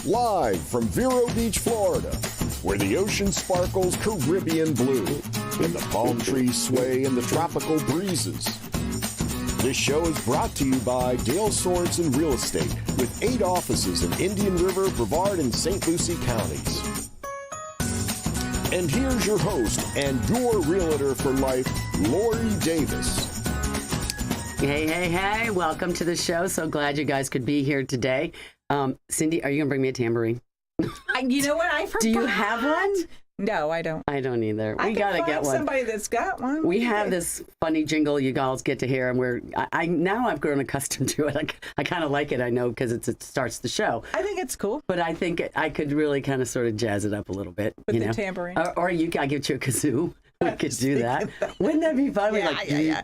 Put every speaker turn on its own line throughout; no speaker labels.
Live from Vero Beach, Florida, where the ocean sparkles Caribbean blue and the palm trees sway in the tropical breezes. This show is brought to you by Dale Sorensen Real Estate, with 8 offices in Indian River, Brevard, and St. Lucie counties. And here's your host and your realtor for life, Lori Davis.
Hey, welcome to the show. So glad you guys could be here today. Cindy, are you going to bring me a tambourine?
You know what? I forgot.
Do you have one?
No, I don't.
I don't either.
We
got to get one.
Somebody that's got one.
We have this funny jingle you guys get to hear, and I've grown accustomed to it. I kind of like it, I know, because it starts the show.
I think it's cool.
But I think I could really kind of sort of jazz it up a little bit.
With the tambourine.
Or I get you a kazoo. We could do that. Wouldn't that be fun?
Yeah.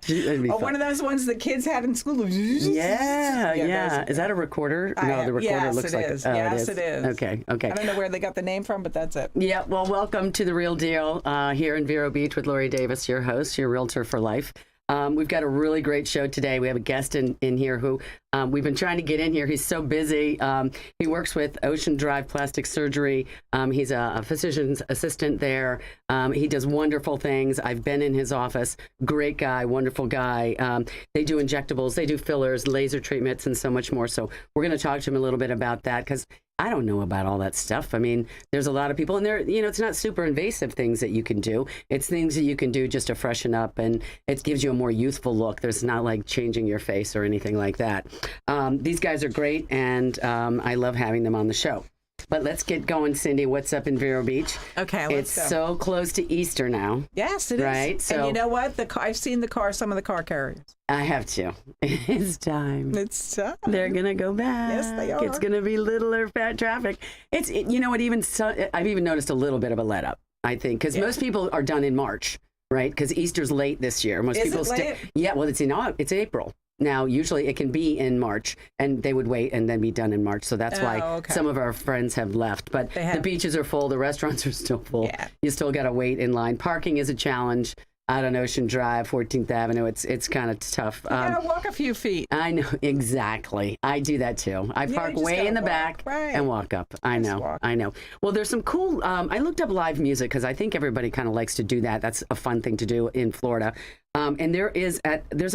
One of those ones the kids had in school.
Yeah. Is that a recorder? No, the recorder looks like it is.
Yes, it is.
Okay.
I don't know where they got the name from, but that's it.
Yeah, well, welcome to The Real Deal here in Vero Beach with Lori Davis, your host, your realtor for life. We've got a really great show today. We have a guest in here who we've been trying to get in here. He's so busy. He works with Ocean Drive Plastic Surgery. He's a physician's assistant there. He does wonderful things. I've been in his office. Great guy, wonderful guy. They do injectables, they do fillers, laser treatments, and so much more. So we're going to talk to him a little bit about that because I don't know about all that stuff. I mean, there's a lot of people, and it's not super invasive things that you can do. It's things that you can do just to freshen up, and it gives you a more youthful look. There's not like changing your face or anything like that. These guys are great, and I love having them on the show. But let's get going, Cindy. What's up in Vero Beach?
Okay, let's go.
It's so close to Easter now.
Yes, it is.
Right? So,
and you know what? I've seen some of the car carriers.
I have too. It's time.
It's time.
They're going to go back.
Yes, they are.
It's going to be littler fat traffic. I've even noticed a little bit of a let up, I think, because most people are done in March, right? Because Easter's late this year. Most people
it late?
Yeah, well, it's April. Now, usually it can be in March, and they would wait and then be done in March. So that's why some of our friends have left. But the beaches are full. The restaurants are still full. Yeah. You still got to wait in line. Parking is a challenge out on Ocean Drive, 14th Avenue. It's kind of tough.
You got to walk a few feet.
I know, exactly. I do that too. I park way in the back and walk up. I know. Well, there's some cool, I looked up live music because I think everybody kind of likes to do that. That's a fun thing to do in Florida. And there's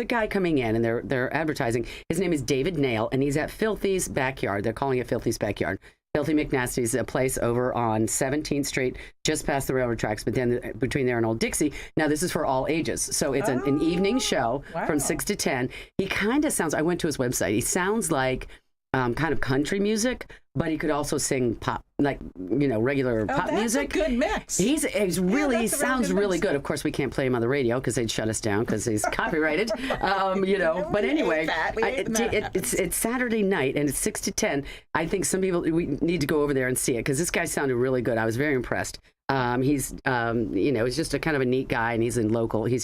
a guy coming in, and they're advertising. His name is David Nail, and he's at Filthy's Backyard. They're calling it Filthy's Backyard. Filthy McNasty's a place over on 17th Street, just past the railroad tracks, but then between there and Old Dixie. Now, this is for all ages. So it's an evening show from 6 to 10. He kind of sounds, I went to his website, he sounds like kind of country music, but he could also sing pop, like, regular pop music.
That's a good mix.
He sounds really good. Of course, we can't play him on the radio because they'd shut us down because he's copyrighted. But anyway, it's Saturday night and it's 6 to 10. I think some people, we need to go over there and see it because this guy sounded really good. I was very impressed. He's just a kind of a neat guy, and he's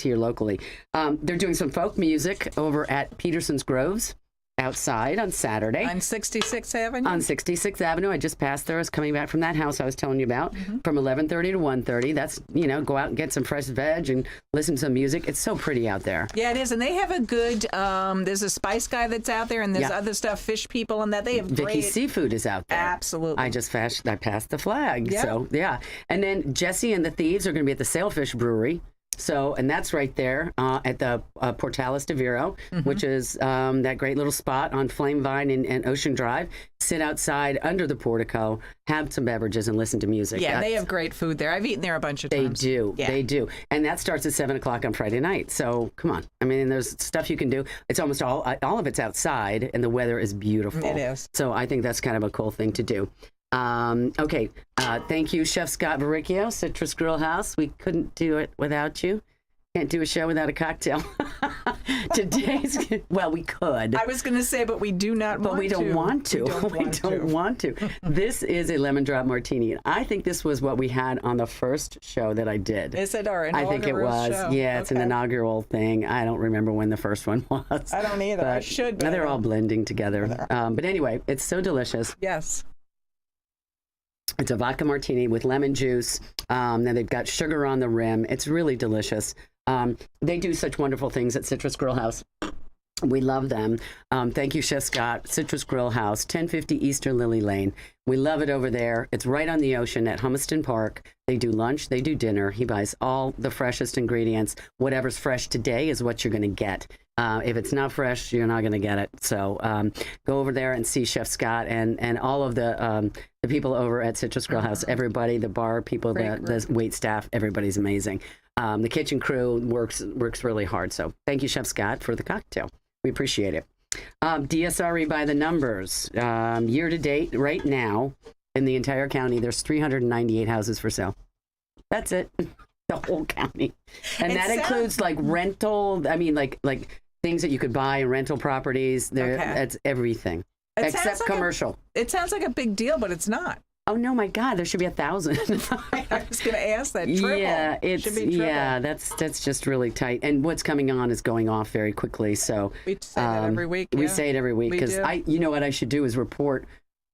here locally. They're doing some folk music over at Peterson's Groves outside on Saturday.
On 66th Avenue?
On 66th Avenue. I just passed there. I was coming back from that house I was telling you about from 11:30 to 1:30. That's, go out and get some fresh veg and listen to some music. It's so pretty out there.
Yeah, it is. And they have a good, there's a spice guy that's out there, and there's other stuff, fish people, and that they have
Vicky Seafood is out there.
Absolutely.
I passed the flag. Yep. So, yeah. And then Jesse and the Thieves are going to be at the Sailfish Brewery. So, and that's right there at the Portales de Vero, which is that great little spot on Flame Vine and Ocean Drive. Sit outside under the portico, have some beverages, and listen to music.
Yeah, they have great food there. I've eaten there a bunch of times.
They do. And that starts at 7 o'clock on Friday night. So, come on. I mean, there's stuff you can do. It's almost all of it's outside, and the weather is beautiful.
It is.
So, I think that's kind of a cool thing to do. Okay. Thank you, Chef Scott Verricchio, Citrus Grill House. We couldn't do it without you. Can't do a show without a cocktail. We could.
I was going to say, but we do not want to.
But we don't want to. We don't want to. This is a lemon drop martini. And I think this was what we had on the first show that I did.
Is it our inaugural
I think it was.
Show?
Yeah, it's an inaugural thing. I don't remember when the first one was.
I don't either. I should. But
they're all blending together. But anyway, it's so delicious.
Yes.
It's a vodka martini with lemon juice. Then they've got sugar on the rim. It's really delicious. They do such wonderful things at Citrus Grill House. We love them. Thank you, Chef Scott. Citrus Grill House, 1050 Eastern Lily Lane. We love it over there. It's right on the ocean at Humiston Park. They do lunch, they do dinner. He buys all the freshest ingredients. Whatever's fresh today is what you're going to get. If it's not fresh, you're not going to get it. So go over there and see Chef Scott and all of the people over at Citrus Grill House. Everybody, the bar people, the wait staff, everybody's amazing. The kitchen crew works really hard. So thank you, Chef Scott, for the cocktail. We appreciate it. DSRE by the numbers. Year to date, right now, in the entire county, there's 398 houses for sale. That's it. The whole county. And that includes like rental, like things that you could buy in rental properties. That's everything. Except commercial.
It sounds like a big deal, but it's not.
Oh no, my God! There should be 1,000.
I was going to ask that. Triple.
Yeah,
should be triple.
Yeah, that's just really tight. And what's coming on is going off very quickly. So
we say that every week.
We say it every week because you know what I should do is report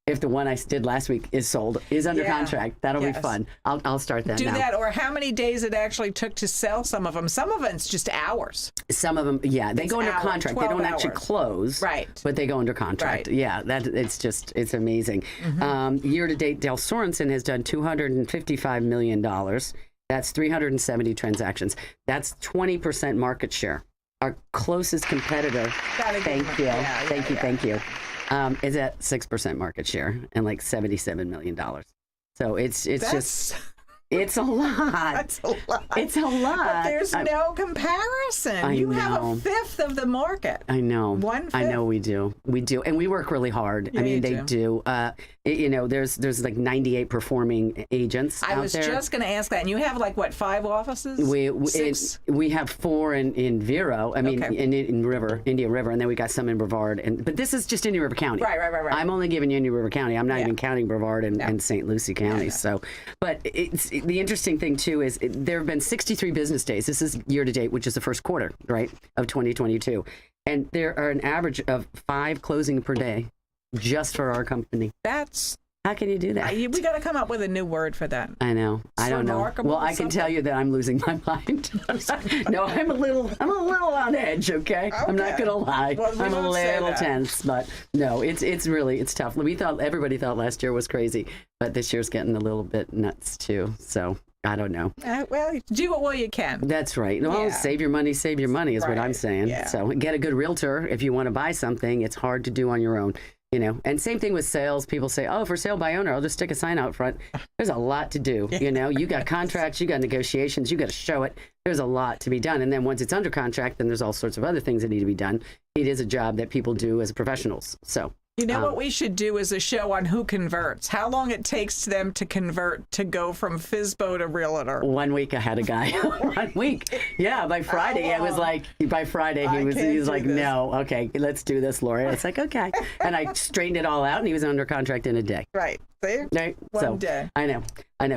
if the one I did last week is under contract. That'll be fun. I'll start that.
Do
now.
that, or how many days it actually took to sell some of them. Some of it's just hours.
Some of them, they go under contract. They don't actually close,
right?
But they go under contract. Right. Yeah, it's amazing. Mm-hmm. Year to date, Del Sorensen has done $255 million. That's 370 transactions. That's 20% market share. Our closest competitor. Thank you. Is at 6% market share and like $77 million. So it's a lot.
That's a lot.
It's a lot.
But there's no comparison. You have a fifth of the market.
I know.
1/5.
I know we do. And we work really hard.
Yeah,
they do. There's like 98 performing agents out there. I was
just going to ask that. And you have like, what, 5 offices?
We have 4 in Vero. In Indian River. And then we got some in Brevard. But this is just Indian River County.
Right.
I'm only giving you Indian River County. I'm not even counting Brevard and St. Lucie County. So, but the interesting thing, too, is there have been 63 business days. This is year to date, which is the first quarter, right, of 2022. And there are an average of 5 closing per day just for our company. How can you do that?
We got to come up with a new word for that.
I know. I don't know. Well, I can tell you that I'm losing my mind. No, I'm a little on edge. Okay, I'm not gonna lie.
Well,
I'm a little tense, but no, it's tough. Everybody thought last year was crazy, but this year's getting a little bit nuts too. So I don't know.
Well, do it while you can.
That's right. Well, save your money is what I'm saying.
Yeah.
So get a good realtor if you want to buy something. It's hard to do on your own. And same thing with sales. People say, oh, for sale by owner, I'll just stick a sign out front. There's a lot to do. You got contracts, you got negotiations, you got to show it. There's a lot to be done. And then once it's under contract, then there's all sorts of other things that need to be done. It is a job that people do as professionals. So.
You know what we should do is a show on who converts. How long it takes them to convert to go from FSBO to realtor.
1 week I had a guy. 1 week. Yeah, by Friday I was like, he was like, no, okay, let's do this, Lori. It's like, okay. And I straightened it all out and he was under contract in a day.
Right. See?
Right?
One day.
I know.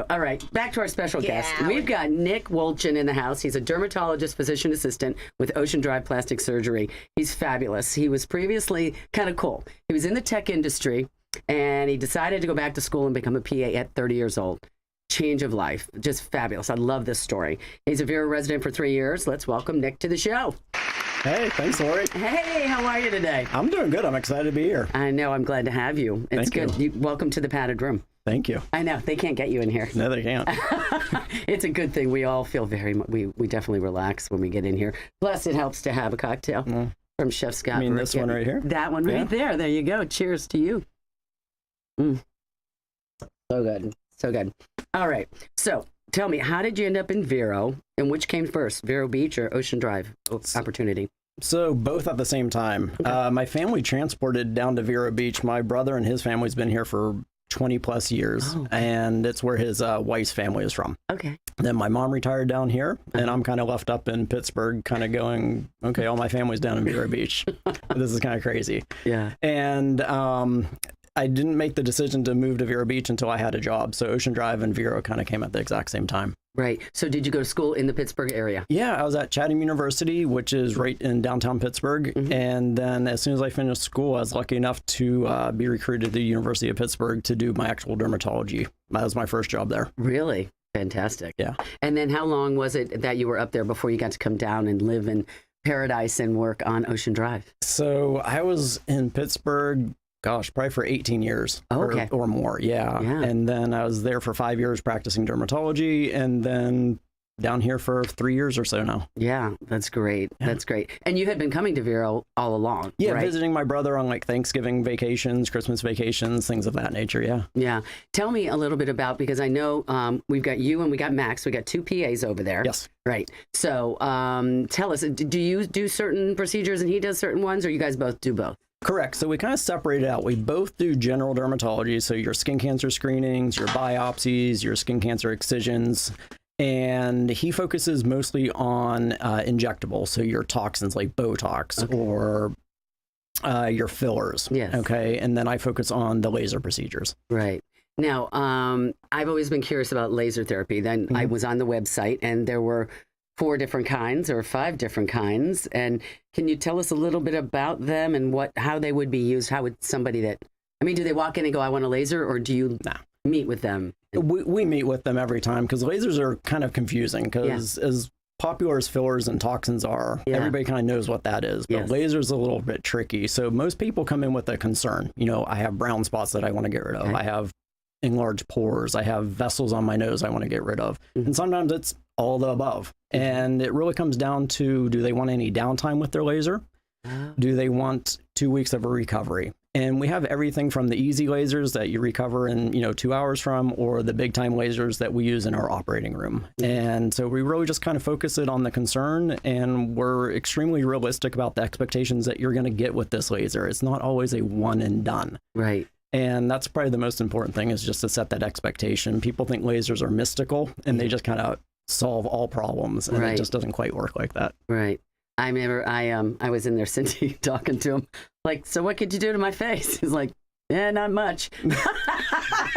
All right, back to our special guest. We've got Nick Wolchin in the house. He's a dermatologist, physician assistant with Ocean Drive Plastic Surgery. He's fabulous. He was previously kind of cool. He was in the tech industry, and he decided to go back to school and become a PA at 30 years old. Change of life. Just fabulous. I love this story. He's a Vero resident for 3 years. Let's welcome Nick to the show.
Hey, thanks, Lori.
Hey, how are you today?
I'm doing good. I'm excited to be here.
I know. I'm glad to have you. It's
Thank
good. Welcome to the padded room.
Thank you.
I know. They can't get you in here.
No, they can't.
It's a good thing. We all feel we definitely relax when we get in here. Plus, it helps to have a cocktail from Chef Scott.
You mean this one right here?
That one right there. There you go. Cheers to you. So good. So good. All right. So tell me, how did you end up in Vero, and which came first, Vero Beach or Ocean Drive opportunity?
So both at the same time. Okay. My family transported down to Vero Beach. My brother and his family's been here for 20 plus years, and it's where his wife's family is from.
Okay.
Then my mom retired down here, and I'm kind of left up in Pittsburgh, kind of going, okay, all my family's down in Vero Beach. This is kind of crazy.
Yeah.
And I didn't make the decision to move to Vero Beach until I had a job. So Ocean Drive and Vero kind of came at the exact same time.
Right. So did you go to school in the Pittsburgh area?
Yeah, I was at Chatham University, which is right in downtown Pittsburgh. Mm-hmm. And then as soon as I finished school, I was lucky enough to be recruited to the University of Pittsburgh to do my actual dermatology. That was my first job there.
Really? Fantastic.
Yeah.
And then how long was it that you were up there before you got to come down and live in paradise and work on Ocean Drive?
So I was in Pittsburgh, gosh, probably for 18 years
Okay.
or more. Yeah. And then I was there for 5 years practicing dermatology, and then down here for 3 years or so now.
Yeah, that's great. That's great. And you had been coming to Vero all along,
Yeah,
right?
visiting my brother on like Thanksgiving vacations, Christmas vacations, things of that nature. Yeah.
Yeah. Tell me a little bit about, because I know we've got you and we got Max. We got 2 PAs over there.
Yes.
Right. So tell us, do you do certain procedures and he does certain ones, or you guys both do both?
Correct. So we kind of separate it out. We both do general dermatology. So your skin cancer screenings, your biopsies, your skin cancer excisions. And he focuses mostly on injectables. So your toxins like Botox or your fillers.
Yes.
Okay. And then I focus on the laser procedures.
Right. Now, I've always been curious about laser therapy. Then I was on the website and there were 4 different kinds or 5 different kinds. And can you tell us a little bit about them and how they would be used? How would somebody do they walk in and go, I want a laser, or do you meet with them?
We meet with them every time because lasers are kind of confusing because as popular as fillers and toxins are, everybody kind of knows what that is. But lasers a little bit tricky. So most people come in with a concern. You know, I have brown spots that I want to get rid of. I have enlarged pores. I have vessels on my nose I want to get rid of. And sometimes it's all the above. And it really comes down to, do they want any downtime with their laser? Do they want 2 weeks of a recovery? And we have everything from the easy lasers that you recover in, 2 hours from, or the big time lasers that we use in our operating room. And so we really just kind of focus it on the concern, and we're extremely realistic about the expectations that you're going to get with this laser. It's not always a one and done.
Right.
And that's probably the most important thing, is just to set that expectation. People think lasers are mystical and they just kind of solve all problems, and it just doesn't quite work like that.
Right. I remember I was in there, Cindy, talking to him, like, so what could you do to my face? He's like, yeah, not much.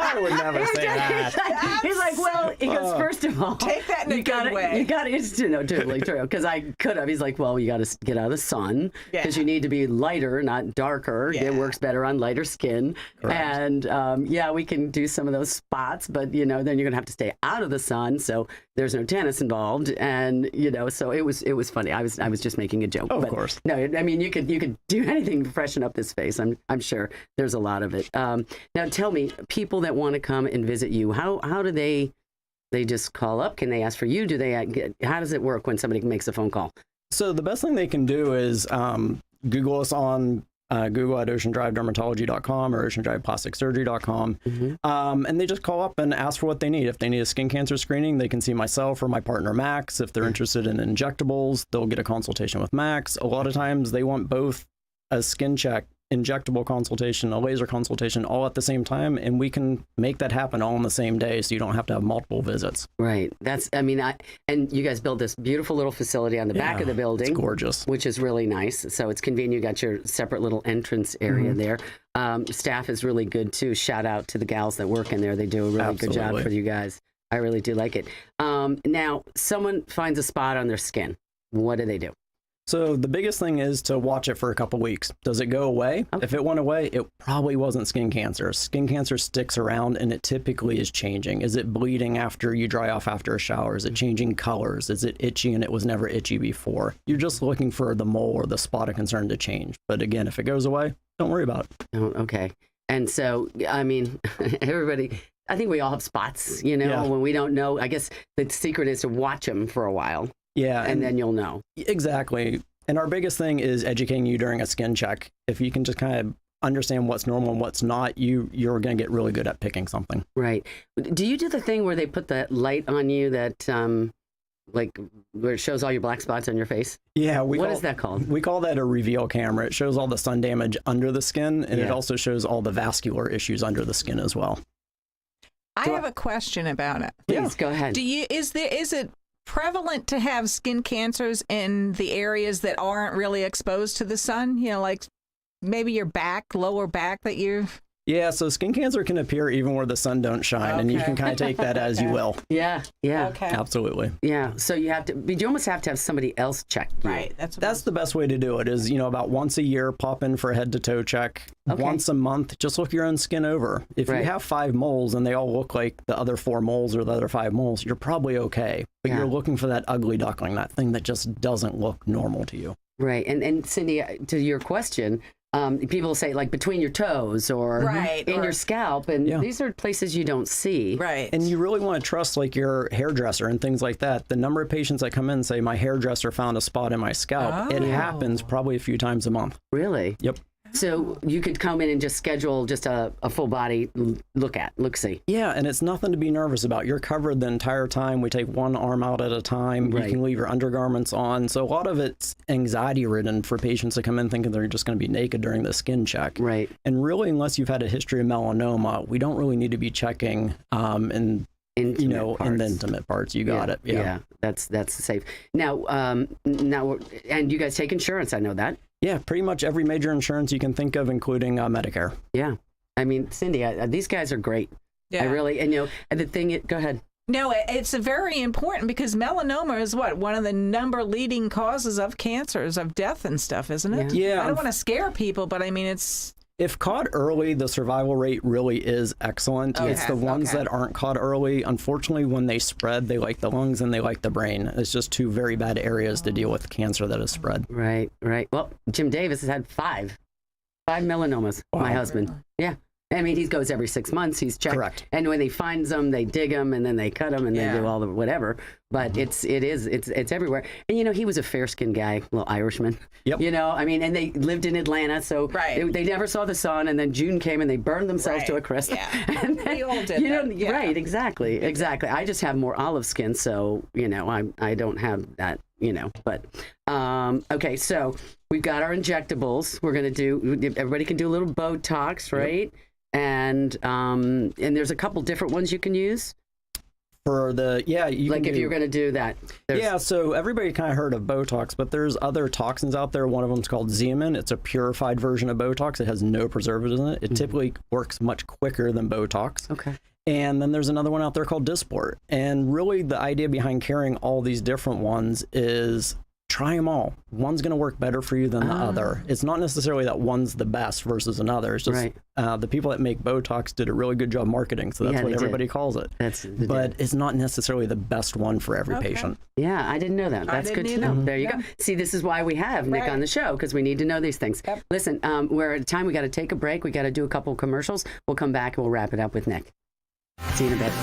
I would never say that.
He's like, well, he goes, first of all,
take that in a good way.
You got to, it's totally true. Because I could have. He's like, well, you got to get out of the sun because you need to be lighter, not darker. It works better on lighter skin.
Correct.
And we can do some of those spots, but then you're gonna have to stay out of the sun, so there's no tennis involved. And so it was funny. I was just making a joke.
Of course.
No, I mean you could do anything to freshen up this face. I'm sure there's a lot of it. Now tell me, people that want to come and visit you, how do they just call up? Can they ask for you? Do they how does it work when somebody makes a phone call?
So the best thing they can do is Google us on Google at oceandrivedermatology.com or oceandriveplasticsurgery.com. And they just call up and ask for what they need. If they need a skin cancer screening, they can see myself or my partner Max. If they're interested in injectables, they'll get a consultation with Max. A lot of times they want both a skin check, injectable consultation, a laser consultation, all at the same time, and we can make that happen all on the same day, so you don't have to have multiple visits.
Right. And you guys built this beautiful little facility on the back of the building.
It's gorgeous.
Which is really nice. So it's convenient. You got your separate little entrance area there. Staff is really good too. Shout out to the gals that work in there. They do a really good job for you guys. I really do like it. Now, someone finds a spot on their skin. What do they do?
So the biggest thing is to watch it for a couple weeks. Does it go away? Okay. If it went away, it probably wasn't skin cancer. Skin cancer sticks around and it typically is changing. Is it bleeding after you dry off after a shower? Is it changing colors? Is it itchy and it was never itchy before? You're just looking for the mole or the spot of concern to change. But again, if it goes away, don't worry about it.
Oh, okay. And so, I mean, everybody, I think we all have spots, when we don't know. I guess the secret is to watch them for a while.
Yeah.
And then you'll know.
Exactly. And our biggest thing is educating you during a skin check. If you can just kind of understand what's normal and what's not, you're going to get really good at picking something.
Right. Do you do the thing where they put that light on you that, where it shows all your black spots on your face?
Yeah.
What is that called?
We call that a reveal camera. It shows all the sun damage under the skin, and it also shows all the vascular issues under the skin as well.
I have a question about it.
Please, go ahead.
Is it prevalent to have skin cancers in the areas that aren't really exposed to the sun? Like maybe your back, lower back that you're...
Yeah, so skin cancer can appear even where the sun don't shine, and you can kind of take that as you will.
Yeah.
Okay.
Absolutely.
Yeah, so you almost have to have somebody else check you.
Right.
That's the best way to do it is, about once a year, pop in for a head to toe check. Okay. Once a month, just look your own skin over. If you have 5 moles and they all look like the other 4 moles or the other 5 moles, you're probably okay. but
Yeah.
you're looking for that ugly duckling, that thing that just doesn't look normal to you.
Right. And Cindy, to your question, people say like between your toes or
Right,
in
or-
your scalp. And
Yeah.
these are places you don't see.
Right.
And you really want to trust like your hairdresser and things like that. The number of patients that come in and say, my hairdresser found a spot in my scalp, it happens probably a few times a month.
Really?
Yep.
So you could come in and just schedule just a full body look-see.
Yeah, and it's nothing to be nervous about. You're covered the entire time. We take one arm out at a time.
Right.
You can leave your undergarments on. So a lot of it's anxiety-ridden for patients to come in thinking they're just going to be naked during the skin check.
Right.
And really, unless you've had a history of melanoma, we don't really need to be checking in the intimate parts. You got it.
Yeah. That's safe. Now, and you guys take insurance. I know that.
Yeah, pretty much every major insurance you can think of, including Medicare.
Yeah. I mean, Cindy, these guys are great.
Yeah.
I really, and and the thing, go ahead.
No, it's very important because melanoma is one of the leading causes of cancers, of death and stuff, isn't it?
Yeah.
I don't want to scare people, but I mean, it's...
If caught early, the survival rate really is excellent. It's the ones that aren't caught early. Unfortunately, when they spread, they like the lungs and they like the brain. It's just two very bad areas to deal with cancer that is spread.
Right. Well, Jim Davis has had five melanomas.
Wow.
My husband. Yeah. I mean, he goes every 6 months. He's checked.
Correct.
And when they find them, they dig them and then they cut them and they do all the whatever. But it's everywhere. And, he was a fair-skinned guy, little Irishman.
Yep.
I mean, and they lived in Atlanta. So they never saw the sun. And then June came and they burned themselves to a crisp.
Yeah.
And then,
We all did that. Yeah.
Right. Exactly. I just have more olive skin. So, I don't have that, but okay. So we've got our injectables. We're going to everybody can do a little Botox, right? Yep. And there's a couple different ones you can use.
For the,
if you're going to do that.
So everybody kind of heard of Botox, but there's other toxins out there. One of them is called Xeomin. It's a purified version of Botox. It has no preservatives in it. It typically works much quicker than Botox.
Okay.
And then there's another one out there called Dysport. And really the idea behind carrying all these different ones is try them all. One's going to work better for you than the other. It's not necessarily that one's the best versus another. It's just the people that make Botox did a really good job marketing, so that's what everybody calls it. But it's not necessarily the best one for every patient.
Yeah, I didn't know that. That's good to know. There you go. See, this is why we have Nick on the show, because we need to know these things. Yep. Listen, we're at a time we got to take a break. We got to do a couple of commercials. We'll come back and we'll wrap it up with Nick. See you in a bit.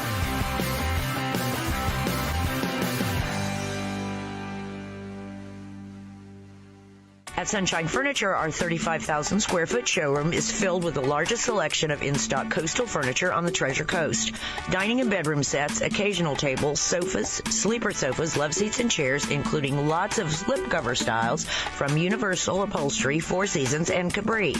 At Sunshine Furniture, our 35,000 square foot showroom is filled with the largest selection of in-stock coastal furniture on the Treasure Coast. Dining and bedroom sets, occasional tables, sofas, sleeper sofas, love seats, and chairs, including lots of slipcover styles from Universal Upholstery, Four Seasons, and Capri.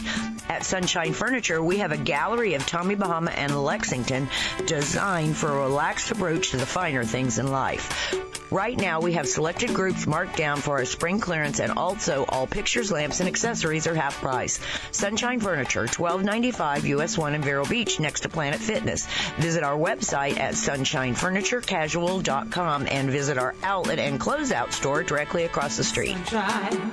At Sunshine Furniture, we have a gallery of Tommy Bahama and Lexington designed for a relaxed approach to the finer things in life. Right now, we have selected groups marked down for our spring clearance, and also all pictures, lamps, and accessories are half price. Sunshine Furniture, $12.95 US 1 in Vero Beach, next to Planet Fitness. Visit our website at sunshinefurniturecasual.com and visit our outlet and closeout store directly across the street.
Sunshine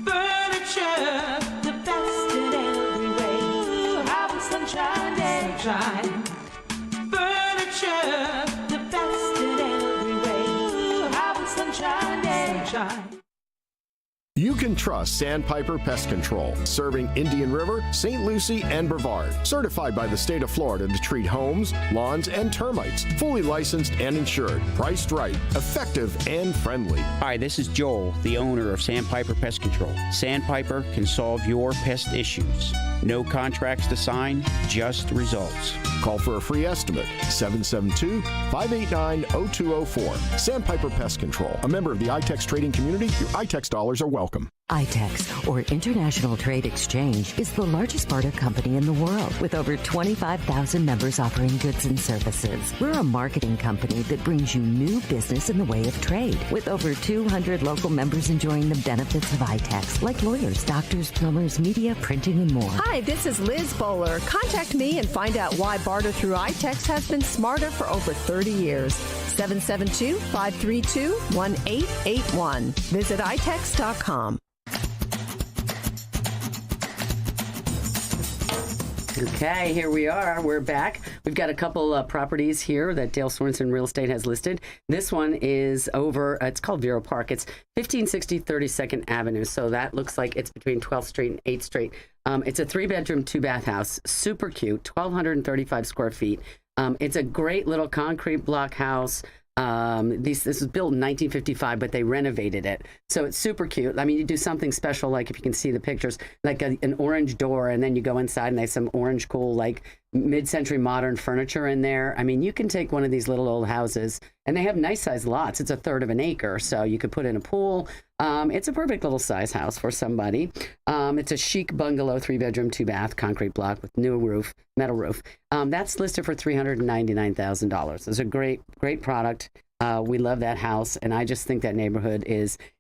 Furniture, the best in every way. Have a sunshine day. Sunshine Furniture, the best in every way. Have a sunshine day. Sunshine.
You can trust Sandpiper Pest Control, serving Indian River, St. Lucie, and Brevard. Certified by the state of Florida to treat homes, lawns, and termites. Fully licensed and insured. Priced right, effective, and friendly.
Hi, this is Joel, the owner of Sandpiper Pest Control. Sandpiper can solve your pest issues. No contracts to sign, just results.
Call for a free estimate, 772-589-0204. Sandpiper Pest Control, a member of the ITEX trading community. Your ITEX dollars are welcome.
ITEX, or International Trade Exchange, is the largest barter company in the world with over 25,000 members offering goods and services. We're a marketing company that brings you new business in the way of trade, with over 200 local members enjoying the benefits of ITEX, like lawyers, doctors, plumbers, media, printing, and more.
Hi, this is Liz Bowler. Contact me and find out why barter through ITEX has been smarter for over 30 years. 772-532-1881. Visit itex.com.
Okay, here we are. We're back. We've got a couple properties here that Dale Sorensen Real Estate has listed. This one is over, it's called Vero Park. It's 1560 32nd Avenue. So that looks like it's between 12th Street and 8th Street. It's a 3-bedroom, 2-bath house. Super cute, 1,235 square feet. It's a great little concrete block house. This was built in 1955, but they renovated it. So it's super cute. I mean, you do something special, like if you can see the pictures, like an orange door, and then you go inside and they have some orange, cool, like mid-century modern furniture in there. I mean, you can take one of these little old houses, and they have nice sized lots. It's a third of an acre, so you could put in a pool. It's a perfect little size house for somebody. It's a chic bungalow, 3-bedroom, 2-bath, concrete block with new roof, metal roof. That's listed for $399,000. It's a great product. We love that house, and I just think that neighborhood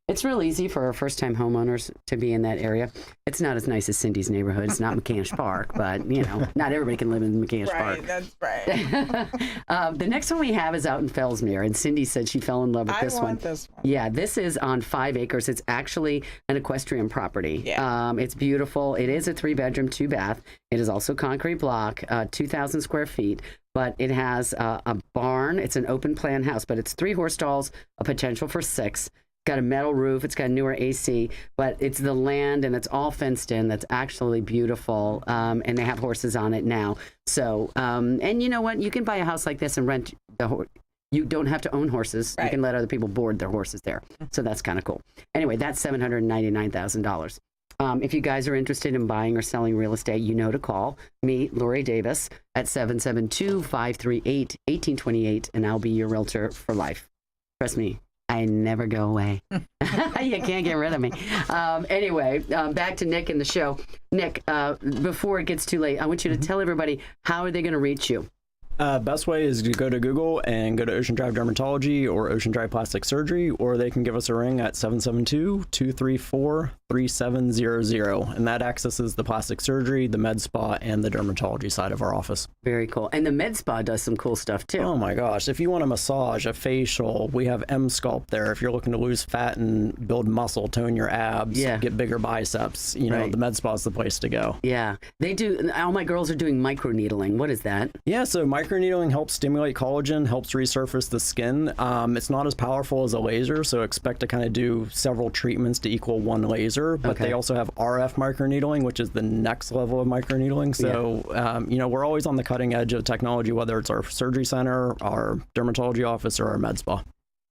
it's real easy for first-time homeowners to be in that area. It's not as nice as Cindy's neighborhood. It's not McCanish Park, but, not everybody can live in McCanish Park.
That's right.
The next one we have is out in Fellsmere, and Cindy said she fell in love with this one.
I want this one.
Yeah, this is on 5 acres. It's actually an equestrian property.
Yeah.
It's beautiful. It is a 3-bedroom, 2-bath. It is also concrete block, 2,000 square feet. But it has a barn. It's an open plan house, but it's 3 horse stalls, a potential for 6. It's got a metal roof. It's got a newer AC, but it's the land and it's all fenced in. That's actually beautiful. And they have horses on it now. So, and you know what? You can buy a house like this and rent the horse. You don't have to own horses.
Right.
You can let other people board their horses there. So that's kind of cool. Anyway, that's $799,000. If you guys are interested in buying or selling real estate, you know to call me, Lori Davis, at 772-538-1828, and I'll be your realtor for life. Trust me, I never go away. You can't get rid of me. Anyway, back to Nick and the show. Nick, before it gets too late, I want you to tell everybody, how are they going to reach you?
Best way is to go to Google and go to Ocean Drive Dermatology or Ocean Drive Plastic Surgery, or they can give us a ring at 772-234-3700. And that accesses the plastic surgery, the med spa, and the dermatology side of our office.
Very cool. And the med spa does some cool stuff too.
Oh my gosh. If you want a massage, a facial, we have M-Sculpt there. If you're looking to lose fat and build muscle, tone your abs, get bigger biceps, the med spa is the place to go.
Yeah. They do. All my girls are doing microneedling. What is that?
Yeah. So microneedling helps stimulate collagen, helps resurface the skin. It's not as powerful as a laser, so expect to kind of do several treatments to equal one laser. But they also have RF microneedling, which is the next level of microneedling. So, we're always on the cutting edge of technology, whether it's our surgery center, our dermatology office, or our med spa.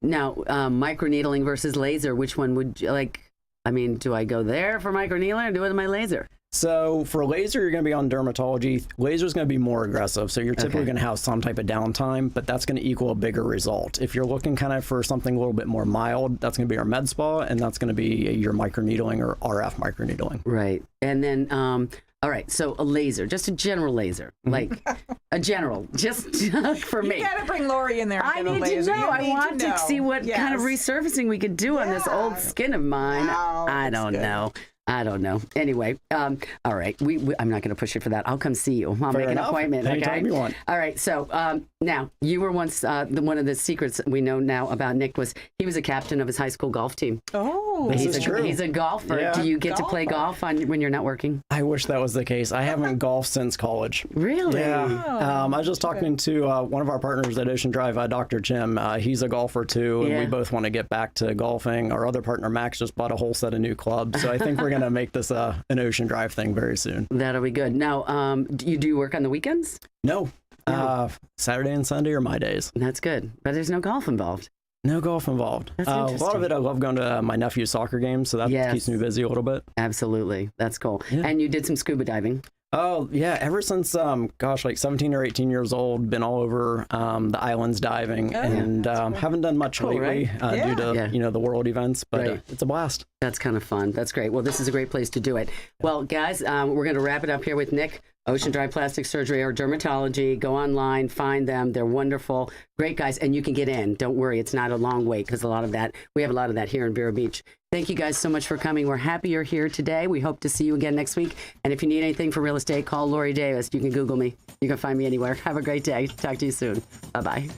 Now, microneedling versus laser, which one would you like? I mean, do I go there for microneedling or do it with my laser?
So for laser, you're going to be on dermatology. Laser is going to be more aggressive. So you're typically going to have some type of downtime, but that's going to equal a bigger result. If you're looking kind of for something a little bit more mild, that's going to be our med spa, and that's going to be your microneedling or RF microneedling.
Right. And then, all right, so a laser, just a general laser, like a general, just for me.
You got to bring Lori in there.
I need to know. I want to see what kind of resurfacing we could do on this old skin of mine.
Wow,
I don't know. Anyway, all right. I'm not going to push it for that. I'll come see you. I'll make an appointment.
Anytime you want.
All right. So now, you were once one of the secrets we know now about Nick was he was a captain of his high school golf team.
Oh,
this is true.
He's a golfer.
Yeah.
Do you get to play golf when you're not working?
I wish that was the case. I haven't golfed since college.
Really?
Yeah. I was just talking to one of our partners at Ocean Drive, Dr. Jim. He's a golfer too, and we both want to get back to golfing. Our other partner, Max, just bought a whole set of new clubs. So I think we're going to make this an Ocean Drive thing very soon.
That'll be good. Now, do you work on the weekends?
No. Saturday and Sunday are my days.
That's good. But there's no golf involved.
No golf involved.
That's
a
interesting.
lot of it, I love going to my nephew's soccer games, so that keeps me busy a little bit.
Absolutely. That's cool. Yeah. And you did some scuba diving.
Oh, yeah. Ever since, like 17 or 18 years old, been all over the islands diving, and haven't done much lately due to, the world events, but it's a blast.
That's kind of fun. That's great. Well, this is a great place to do it. Well, guys, we're going to wrap it up here with Nick. Ocean Drive Plastic Surgery or Dermatology. Go online, find them. They're wonderful, great guys, and you can get in. Don't worry, it's not a long wait because we have a lot of that here in Vero Beach. Thank you guys so much for coming. We're happy you're here today. We hope to see you again next week. And if you need anything for real estate, call Lori Davis. You can Google me. You can find me anywhere. Have a great day. Talk to you soon. Bye-bye.